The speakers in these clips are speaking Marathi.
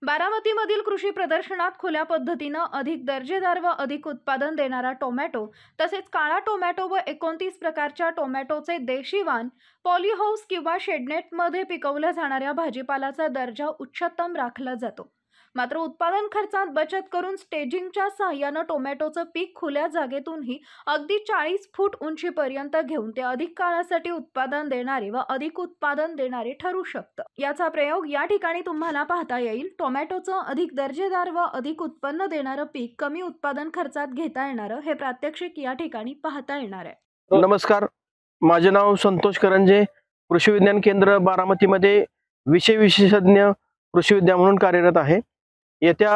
बारामतीमधील कृषी प्रदर्शनात खुल्या पद्धतीनं अधिक दर्जेदार व अधिक उत्पादन देणारा टोमॅटो तसेच काळा टोमॅटो व 29 प्रकारच्या टोमॅटोचे देशी वाण, पॉलीहाऊस किंवा शेडनेटमध्ये पिकवल्या जाणाऱ्या भाजीपालाचा दर्जा उच्चतम राखला जातो। मात्र उत्पादन खर्चात बचत करून स्टेजिंगच्या सहाय्याने टोमॅटोचं पीक खुल्या जागेतूनही अगदी 40 फूट उंचीपर्यंत घेऊन ते अधिक काळासाठी उत्पादन देणारे व अधिक उत्पादन देणारे ठरू शकतं। याचा प्रयोग या ठिकाणी तुम्हाला पाहता येईल। टोमॅटोचं अधिक दर्जेदार व अधिक उत्पन्न देणारं पीक कमी उत्पादन खर्चात घेता येणारं हे प्रात्यक्षिक या ठिकाणी पाहता येणार आहे। नमस्कार, माझे नाव संतोष करंजे, कृषी विज्ञान केंद्र बारामतीमध्ये विषय विशेषज्ञ कृषी विद्या म्हणून कार्यरत आहे। येत्या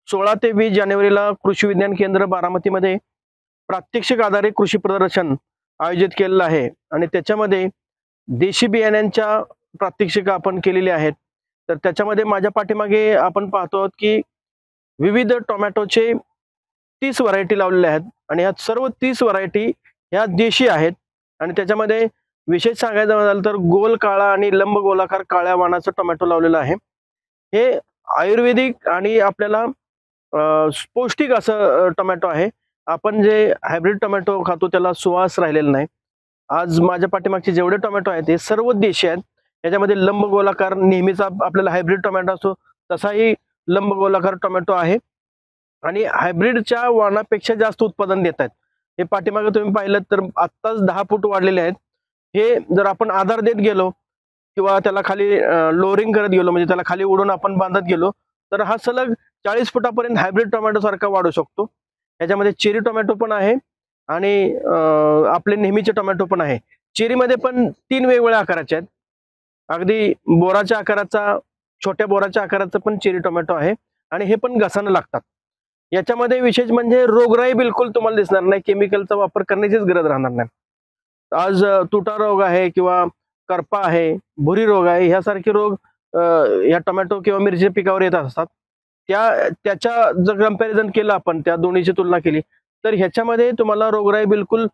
16 ते 20 जानेवारीला कृषी विज्ञान केंद्र बारामतीमध्ये प्रात्यक्षिक आधारित कृषी प्रदर्शन आयोजित केलेलं आहे आणि त्याच्यामध्ये देशी बियाण्यांच्या प्रात्यक्षिक आपण केलेली आहेत। तर त्याच्यामध्ये माझ्या पाठीमागे आपण पाहतो की विविध टोमॅटोचे 30 व्हरायटी लावलेल्या आहेत आणि ह्या सर्व 30 व्हरायटी ह्या देशी आहेत आणि त्याच्यामध्ये विशेष सांगायचं झालं तर गोल काळा आणि लंब गोलाकार काळ्या वाणाचं टोमॅटो लावलेलं आहे। हे आयुर्वेदिक आणि आपल्याला पौष्टिक असं टोमॅटो आहे। आपण जे हायब्रिड टोमॅटो खातो त्याला सुवास राहिलेला नाही। आज माझ्या पाठीमागचे जेवढे टोमॅटो आहेत ते सर्व देशी आहेत। याच्यामध्ये लंब गोलाकार नेहमीचा आपल्याला हायब्रिड टोमॅटो असतो तसाही लंब गोलाकार टोमॅटो आहे आणि हायब्रिडच्या वाणापेक्षा जास्त उत्पादन देत आहेत। हे पाठीमागे तुम्ही पाहिलं तर आत्ताच 10 फूट वाढलेले आहेत। हे जर आपण आधार देत गेलो किंवा त्याला खाली लोअरिंग करत गेलो म्हणजे त्याला खाली उडून आपण बांधत गेलो तर हा सलग 40 फुटापर्यंत हायब्रिड टोमॅटो सारखा वाढू शकतो। याच्यामध्ये चेरी टोमॅटो पण आहे आणि आपले नेहमीचे टोमॅटो पण आहे। चेरीमध्ये पण 3 वेगवेगळ्या आकाराचे आहेत। अगदी बोराच्या आकाराचा, छोट्या बोराच्या आकाराचा पण चेरी टोमॅटो आहे आणि हे पण घसानं लागतात। याच्यामध्ये विशेष म्हणजे रोगराई बिलकुल तुम्हाला दिसणार नाही, केमिकलचा वापर करण्याचीच गरज राहणार नाही। आज तुटा रोग आहे किंवा करपा आहे, भुरी रोग आहे, ह्यासारखे रोग या टोमॅटो किंवा मिरची पिकावर येत असतात। त्याच्या जर कंपॅरिझन केलं आपण, त्या दोन्हीची तुलना केली तर ह्याच्यामध्ये तुम्हाला रोगराई बिलकुल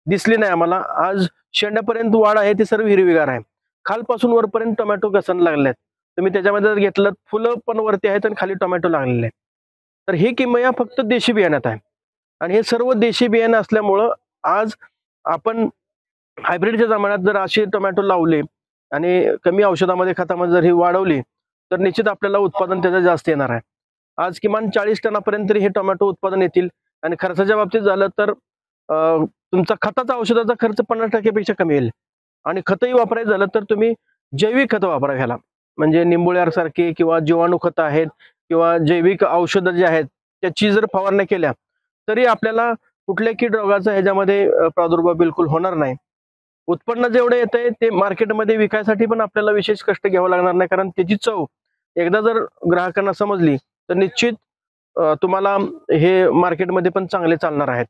दिसली नाही आम्हाला। आज शेंड्यापर्यंत वाढ आहे ती सर्व हिरवीगार आहे। खालपासून वरपर्यंत टोमॅटो घसण लागले आहेत। तुम्ही त्याच्यामध्ये जर घेतलं फुलं पण वरती आहेत आणि खाली टोमॅटो लागलेले आहेत। तर ही किमया फक्त देशी बियाण्यात आहे आणि हे सर्व देशी बियाणे असल्यामुळं आज आपण हायब्रिडच्या जमान्यात जर असे टोमॅटो लावले आणि कमी औषधामध्ये खतामध्ये जर ही वाढवली तर निश्चित आपल्याला उत्पादन त्याचं जास्त येणार आहे। आज किमान 40 टनापर्यंत तरी हे टोमॅटो उत्पादन येतील आणि खर्चाच्या बाबतीत झालं तर तुमचा खताचा औषधाचा खर्च 50% पेक्षा कमी येईल आणि खतही वापरायचं झालं तर तुम्ही जैविक खतं वापरा। ह्याला म्हणजे निंबोळ्यासारखे किंवा जीवाणू खतं आहेत किंवा जैविक औषधं जे आहेत त्याची जर फवारणी केल्या तरी आपल्याला कुठल्या कीड रोगाचा ह्याच्यामध्ये प्रादुर्भाव बिलकुल होणार नाही। उत्पन्न जेवढे येते ते मार्केटमध्ये विकायसाठी पण आपल्याला विशेष कष्ट घ्यावं लागणार नाही, कारण त्याची चव एकदा जर ग्राहकांना समजली तर निश्चित तुम्हाला हे मार्केटमध्ये पण चांगले चालणार आहेत।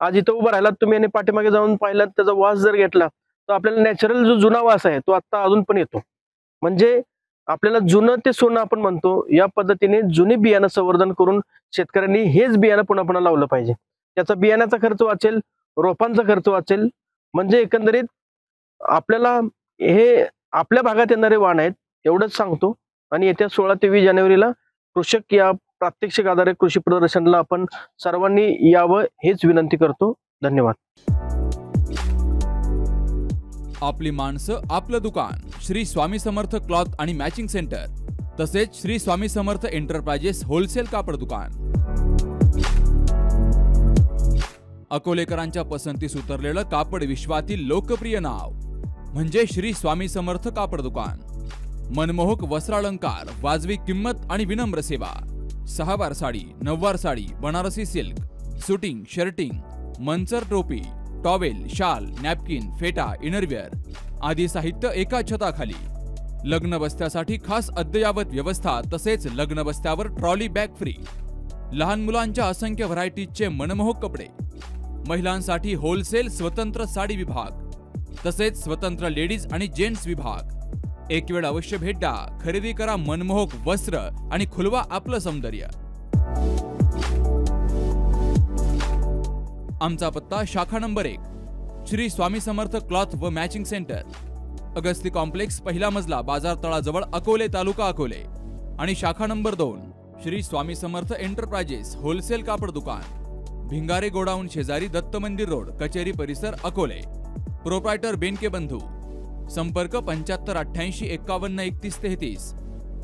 आज इथं उभं राहिलात तुम्ही आणि पाठीमागे जाऊन पाहिलात, त्याचा वास जर घेतला तर आपल्याला नॅचरल जो जुना वास आहे तो आता अजून पण येतो। म्हणजे आपल्याला जुनं ते सोनं आपण म्हणतो, या पद्धतीने जुनी बियाणं संवर्धन करून शेतकऱ्यांनी हेच बियाणं पुन्हा पुन्हा लावलं पाहिजे। त्याचा बियाण्याचा खर्च वाचेल, रोपांचा खर्च वाचेल, म्हणजे एकंदरीत आपल्याला हे आपल्या भागात येणारे वाण आहेत एवढंच सांगतो। आणि येत्या 16 ते 20 जानेवारीला कृषक या प्रात्यक्षिक आधारित कृषी प्रदर्शनाला आपण सर्वांनी यावं हेच विनंती करतो। धन्यवाद। आपली माणसं आपलं दुकान, श्री स्वामी समर्थ क्लॉथ आणि मॅचिंग सेंटर, तसेच श्री स्वामी समर्थ एंटरप्राइजेस होलसेल कापड दुकान। अकोलेकरांच्या पसंतीस उतरलेलं कापड विश्वातील लोकप्रिय नाव म्हणजे श्री स्वामी समर्थ कापड दुकान। मनमोहक वस्त्रालंकार, वाजवी किंमत आणि विनम्र सेवा। 6 वार साडी, 9 वार sari, Banarasi silk, suiting, shirting, Manchar टोपी, टॉवेल, शाल, नॅपकिन, फेटा, इनरवेअर आदी साहित्य एका छताखाली। लग्न बस्त्यासाठी खास अद्ययावत व्यवस्था, तसेच लग्न बस्त्यावर ट्रॉली बॅग फ्री। लहान मुलांच्या असंख्य व्हरायटीजचे मनमोहक कपडे। महिलांसाठी होलसेल स्वतंत्र साडी विभाग, तसेच स्वतंत्र लेडीज आणि जेंट्स विभाग। एक वेळ अवश्य भेट द्या, खरेदी करा मनमोहक वस्त्र आणि खुलवा आपलं सौंदर्य। आमचा पत्ता शाखा नंबर 1, श्री स्वामी समर्थ क्लॉथ व मॅचिंग सेंटर, अगस्ती कॉम्प्लेक्स, पहिला मजला, बाजार तळाजवळ, अकोले, तालुका अकोले। आणि शाखा number 2 Shri Swami Samarth enterprises wholesale कापड दुकान, भिंगारे गोडाऊन शेजारी दत्त मंदिर रोड, कचेरी परिसर, अकोले. प्रोप्रायटर बेनके बंधू. संपर्क 75 88 51 31 33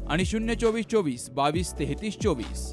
आणि 024 24 22 33 24.